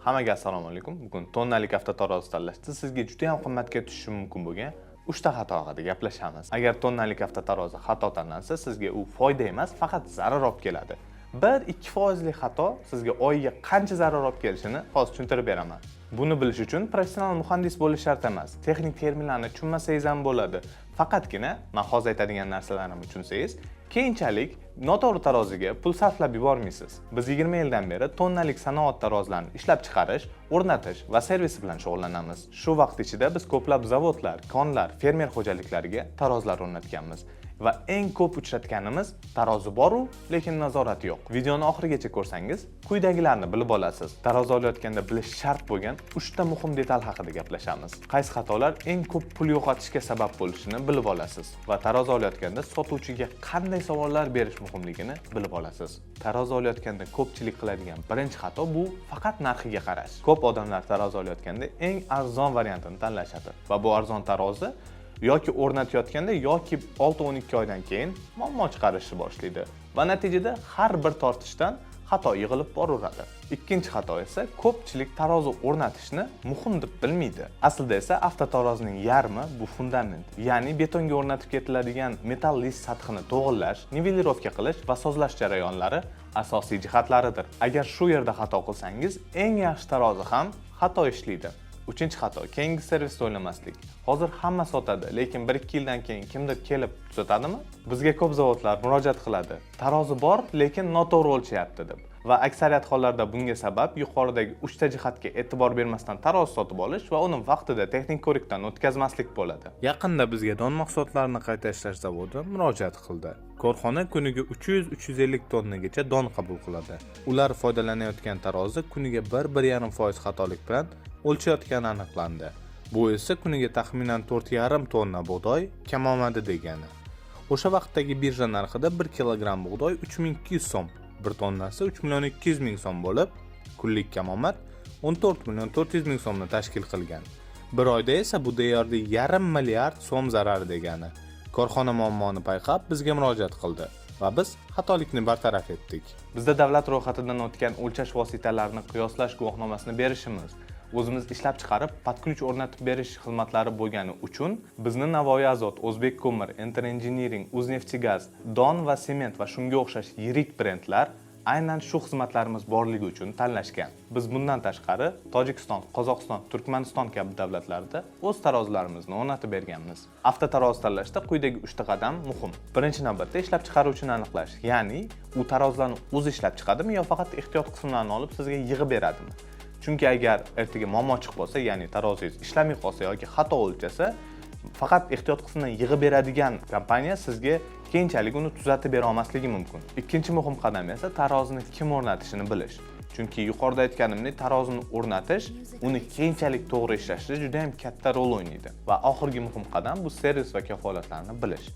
Hammaga assalomu alaykum. Bugun tonnalik avtotarozi tanlashda sizga juda ham qimmatga tushishi mumkin bo'lgan 3 ta xato haqida gaplashamiz. Agar tonnalik avtotarozi xato tanlansa, sizga u foyda emas, faqat zarar olib keladi. 1-2% xato sizga oyiga qancha zarar olib kelishini hozir tushuntirib beraman. Buni bilish uchun professional muhandis bo'lish shart emas. Texnik terminlarni tushunmasangiz ham bo'ladi. Faqatgina men hozir aytadigan narsalarimni tushunsangiz, keyinchalik noto'g'ri taroziga pul sarflab yubormaysiz. Biz 20 yildan beri tonnalik sanoat tarozilarini ishlab chiqarish, o'rnatish va servisi bilan shug'ullanamiz. Shu vaqt ichida biz ko'plab zavodlar, konlar, fermer xo'jaliklariga tarozilar o'rnatganmiz. Va eng ko'p uchratganimiz tarozi bor-u, lekin nazorat yo'q. Videoni oxirigacha ko'rsangiz, quyidagilarni bilib olasiz. Tarozi olayotganda bilish shart bo'lgan 3 ta muhim detal haqida gaplashamiz. Qaysi xatolar eng ko'p pul yo'qotishga sabab bo'lishini bilib olasiz va tarozi olayotganda sotuvchiga qanday savollar berish muhimligini bilib olasiz. Tarozi olayotganda ko'pchilik qiladigan birinchi xato bu faqat narxiga qarash. Ko'p odamlar tarozi olayotganda eng arzon variantini tanlashadi va bu arzon tarozi yoki o'rnatayotganda yoki 6-12 oydan keyin muammo chiqarishni boshlaydi va natijada har bir tortishdan xato yig'ilib boraveradi. Ikkinchi xato esa ko'pchilik tarozi o'rnatishni muhim deb bilmaydi. Aslida esa avtotarozining yarmi bu fundament, ya'ni betonga o'rnatib ketiladigan metall list sathini to'g'irlash, nivellirovka qilish va sozlash jarayonlari asosiy jihatlaridir. Agar shu yerda xato qilsangiz, eng yaxshi tarozi ham xato ishlaydi. Uchinchi xato, keyingi servisni o'ylamaslik. Hozir hamma sotadi, lekin 1-2 yildan keyin kimdir kelib tuzatadimi? Bizga ko'p zavodlar murojaat qiladi. Tarozi bor, lekin noto'g'ri o'lchayapti deb. Va aksariyat hollarda bunga sabab yuqoridagi 3 ta jihatga e'tibor bermasdan tarozi sotib olish va uni vaqtida texnik ko'rikdan o'tkazmaslik bo'ladi. Yaqinda bizga don mahsulotlarini qayta ishlash zavodi murojaat qildi. Korxona kuniga 300-350 tonnagacha don qabul qiladi. Ular foydalanayotgan tarozi kuniga 1-1,5% xatolik bilan o'lchayotgani aniqlandi. Bu esa kuniga taxminan 4,5 tonna bug'doy kamomadi degani. O'sha vaqtdagi birja narxida 1 kilogramm bug'doy 3200 so'm, 1 tonnasi 3,200,000 so'm bo'lib, kunlik kamomad 14,400,000 so'mni tashkil qilgan. Bir oyda esa bu deyarli 1,5 milliard so'm zarar degani. Korxona muammoni payqab bizga murojaat qildi va biz xatolikni bartaraf etdik. Bizda davlat ro'yxatidan o'tgan o'lchash vositalarini qiyoslash guvohnomasini berishimiz, o'zimiz ishlab chiqarib, podключ o'rnatib berish xizmatlari bo'lgani uchun bizni Navoiy Azot, O'zbek Ko'mir, Enter Engineering, Uzneftegaz, Don va Sement va shunga o'xshash yirik brendlar aynan shu xizmatlarimiz borligi uchun tanlashgan. Biz bundan tashqari Tojikiston, Qozog'iston, Turkmaniston kabi davlatlarda o'z tarozilarimizni o'rnatib berganmiz. Avtotarozi tanlashda quyidagi 3 ta qadam muhim. Birinchi navbatda ishlab chiqaruvchini aniqlash, ya'ni u tarozilarni o'zi ishlab chiqadimi yo faqat ehtiyot qismlarini olib sizga yig'ib beradimi? Chunki agar ertaga muammo chiqib qolsa, ya'ni tarozingiz ishlamay qolsa yoki xato o'lchasa, faqat ehtiyot qismini yig'ib beradigan kompaniya sizga keyinchalik uni tuzatib bera olmasligi mumkin. Ikkinchi muhim qadam esa tarozini kim o'rnatishini bilish. Chunki yuqorida aytganimdek, tarozini o'rnatish uni keyinchalik to'g'ri ishlashda juda ham katta rol o'ynaydi. Va oxirgi muhim qadam bu servis va kafolatlarni bilish.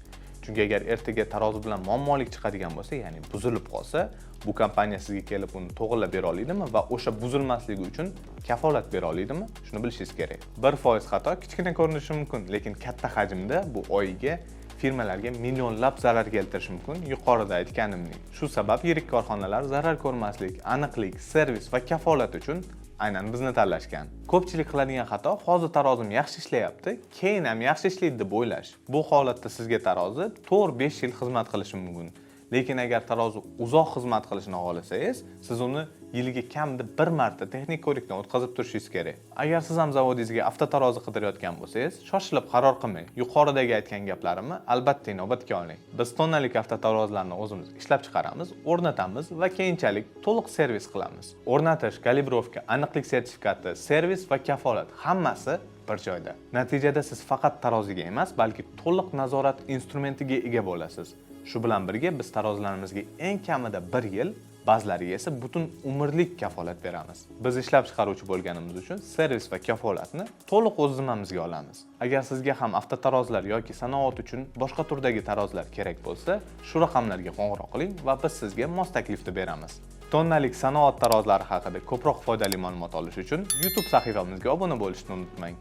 Chunki agar ertaga tarozi bilan muammolik chiqadigan bo'lsa, ya'ni buzilib qolsa, bu kompaniya sizga kelib uni to'g'rilab bera oladimi va o'sha buzilmasligi uchun kafolat bera oladimi? Shuni bilishingiz kerak. 1% xato kichkina ko'rinishi mumkin, lekin katta hajmda bu oyiga firmalarga millionlab zarar keltirishi mumkin, yuqorida aytganimdek. Shu sabab yirik korxonalar zarar ko'rmaslik, aniqlik, servis va kafolat uchun aynan bizni tanlashgan. Ko'pchilik qiladigan xato hozir tarozim yaxshi ishlayapti, keyin ham yaxshi ishlaydi deb o'ylash. Bu holatda sizga tarozi 4-5 yil xizmat qilishi mumkin. Lekin agar tarozi uzoq xizmat qilishni xohlasangiz, siz uni yiliga kamida 1 marta texnik ko'rikdan o'tkazib turishingiz kerak. Agar siz ham zavodingizga avtotarozi qidirayotgan bo'lsangiz, shoshilib qaror qilmang. Yuqoridagi aytgan gaplarimni albatta inobatga oling. Biz tonnalik avtotarozilarni o'zimiz ishlab chiqaramiz, o'rnatamiz va keyinchalik to'liq servis qilamiz. O'rnatish, kalibrovka, aniqlik sertifikati, servis va kafolat hammasi bir joyda. Natijada siz faqat taroziga emas, balki to'liq nazorat instrumentiga ega bo'lasiz. Shu bilan birga biz tarozilarimizga eng kamida 1 yil, ba'zilariga esa butun umrlik kafolat beramiz. Biz ishlab chiqaruvchi bo'lganimiz uchun servis va kafolatni to'liq o'z zimmamizga olamiz. Agar sizga ham avtotarozilar yoki sanoat uchun boshqa turdagi tarozilar kerak bo'lsa, shu raqamlarga qo'ng'iroq qiling va biz sizga mos taklifni beramiz. Tonnalik sanoat tarozilari haqida ko'proq foydali ma'lumot olish uchun YouTube sahifamizga obuna bo'lishni unutmang.